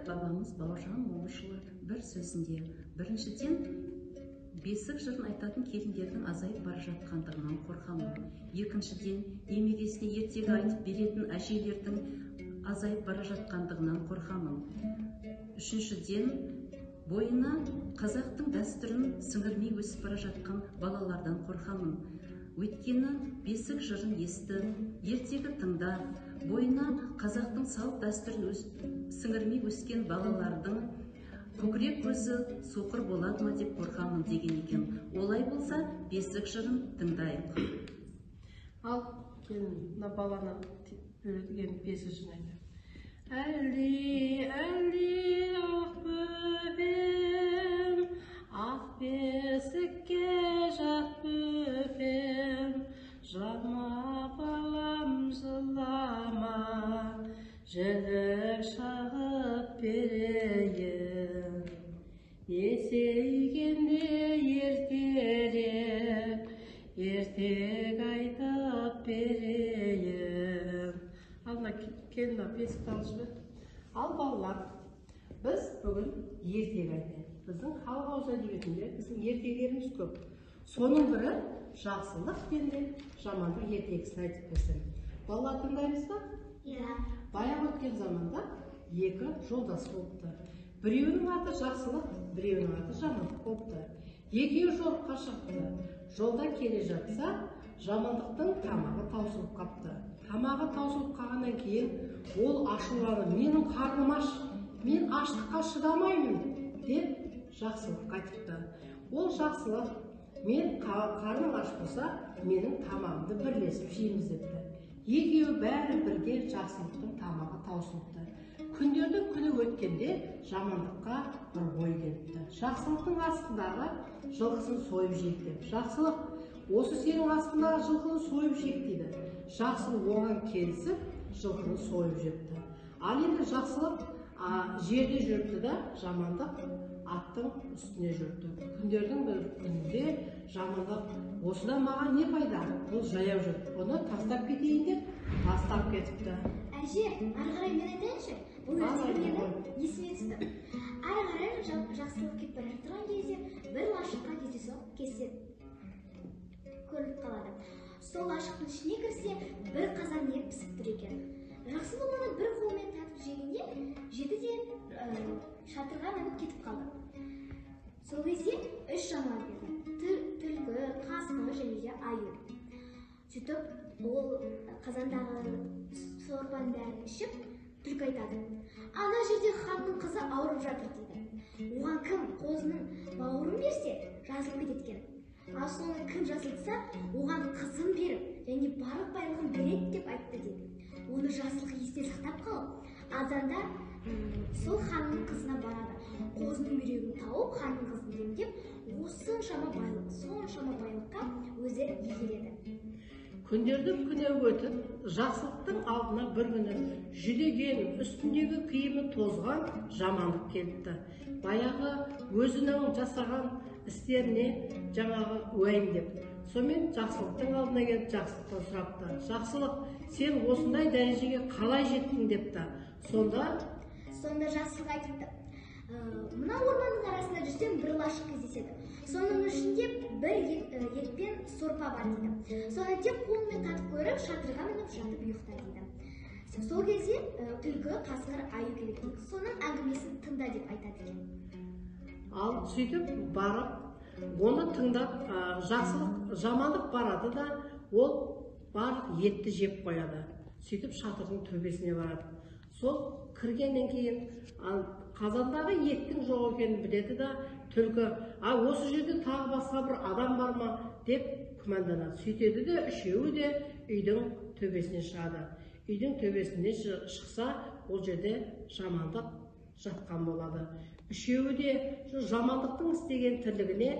бабамыз Бауыржан Момышұлы бір сөзінде біріншіден бесік жырын айтатын келіндердің азайып бара жатқандығынан қорқамын. Екіншіден немересіне ертегі айтып беретін әжелердің азайып бара жатқандығынан қорқамын. Үшіншіден бойына қазақтың дәстүрін сіңірмей өсіп бара жатқан балалардан қорқамын. Өйткені бесік жырын есті, ертегі тыңда, бойына қазақтың салт дәстүрін сіңірмей өскен балалардың көкірек көзі соқыр болады ма деп қорқамын деген екен. Олай болса, бесік жырын тыңдайық. Ал мына баланы бөлген бесік жырын айтайық. Әлди, әлди, ақ бөпем, ақ бесікке жат бөпем, жылама балам жылама, жілік шағып берейін. Есейгенде ертерек, ертек айтып берейін. Алына келін бесікті алып жібер. Ал балалар, біз бүгін ертек айтайық. Біздің халық ауыз әдебиетінде біздің ертегілеріміз көп. Соның бірі жақсылық пенде жамандық ертегісін айтып берсем. Балалар тыңдаймыз ба? Иә. Баяғы өткен заманда екі жолдас болыпты. Біреуінің аты жақсылық, біреуінің аты жамандық болыпты. Екеуі жорыққа шықты. Жолда келе жатса, жамандықтың тамағы таусылып қапты. Тамағы таусылып қалғаннан кейін ол ашуланып, менің қарным аш, мен аштыққа шыдамаймын деп жақсылыққа айтыпты. Ол жақсылық, мен қарным аш болса, менің тамағымды бірлесіп жейміз депті. Екеуі бәрі бірге жақсылықтың тамағы таусылыпты. Күндердің күні өткенде жамандыққа бір ой келіпті. Жақсылықтың астындағы жылқысын сойып жейік деп. Жақсылық, осы сенің астындағы жылқыны сойып жейік дейді. Жақсылық оған келісіп, жылқыны сойып жепті. Ал енді жақсылық жерде жүріпті да, жамандық аттың үстіне жүріпті. Күндердің бір күнінде жамандық, осыдан маған не пайда? Ол жаяу жүр. Оны тастап кетейін деп, тастап кетіпті. Әже, ары қарай мен айтайыншы. Бұл нәрселерді есіме түсті. Ары қарай жақсылық кетіп бара жатқан кезде бір лашыққа кездесіп көрініп қалады. Сол лашықтың ішіне кірсе, бір қазан ет пісіп тұр екен. Жақсылық оны бір қолмен тартып жегенде, жеді де шатырға мініп кетіп қалды. Сол кезде үш жануар келді. Түлкі, қасқыр және де аю. Сөйтіп, ол қазандағы сорпаның бәрін ішіп, түлкі айтады. Ана жерде ханның қызы ауырып жатыр дейді. Оған кім қозының бауырын берсе, жазылып кететкен. Ал соны кім жазылса, оған қызын беріп, және барлық байлығын береді деп айтты дейді. Оны жақсылық есте сақтап қалып, азанда сол ханның қызына барады. Қозының бүйрегін тауып, ханның қызын емдеп, соншама байлыққа өзі игереді. Күндердің күні өтіп, жақсылықтың алдына бір күні жүдеген, үстіндегі киімі тозған жамандық келіпті. Баяғы өзінің жасаған істеріне жаңағы уайымдеп. Сонымен жақсылықтың алдына келіп жақсылықтан сұрапты. Жақсылық, сен осындай дәрежеге қалай жеттің депті. Сонда жақсылық айтыпты. Мына орманның арасында жүрсем бір лашық кездеседі. Соның ішінде бір ет пен сорпа бар дейді. Соны тек қолымен татып көріп, шатырға мініп жатып ұйықта дейді. Сол кезде түлкі, қасқыр, аю келеді дейді. Соның әңгімесін тыңда деп айтады екен. Ал сөйтіп барып, оны тыңдап, жақсылық, жамандық барады да, ол барлық етті жеп қояды. Сөйтіп шатырдың төбесіне барады. Сол кіргеннен кейін қазандағы еттің жоқ екенін біледі да, түлкі, осы жерде тағы басқа бір адам бар ма деп күмәнданады. Сөйтеді де, үшеуі де үйдің төбесіне шығады. Үйдің төбесіне шықса, ол жерде жамандық жатқан болады. Үшеуі де жамандықтың істеген тірлігіне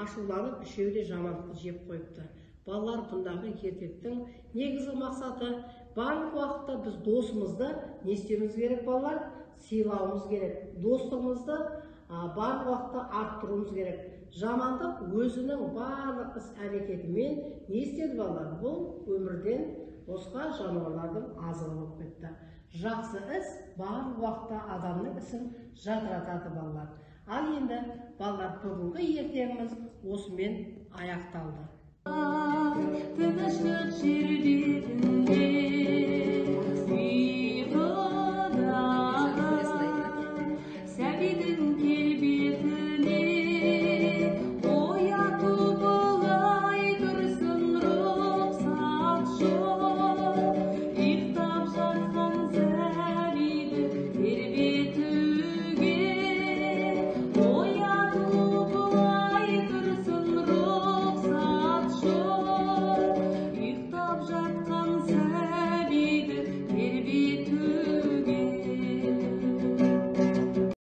ашуланып, үшеуі де жамандықты жеп қойыпты. Балалар, бұндағы ертектің негізгі мақсаты, барлық уақытта біз досымызды не істеуіміз керек балалар? Сыйлауымыз керек. Достығымызды барлық уақытта арттыруымыз керек. Жамандық өзінің барлық іс әрекетімен не істеді балалар? Бұл өмірден босқа жануарлардың азығы болып кетті. Жақсы іс барлық уақытта адамның ісін жадыратады балалар. Ал енді балалар бүгінгі ертегіміз осымен аяқталды. Тыныштық жерде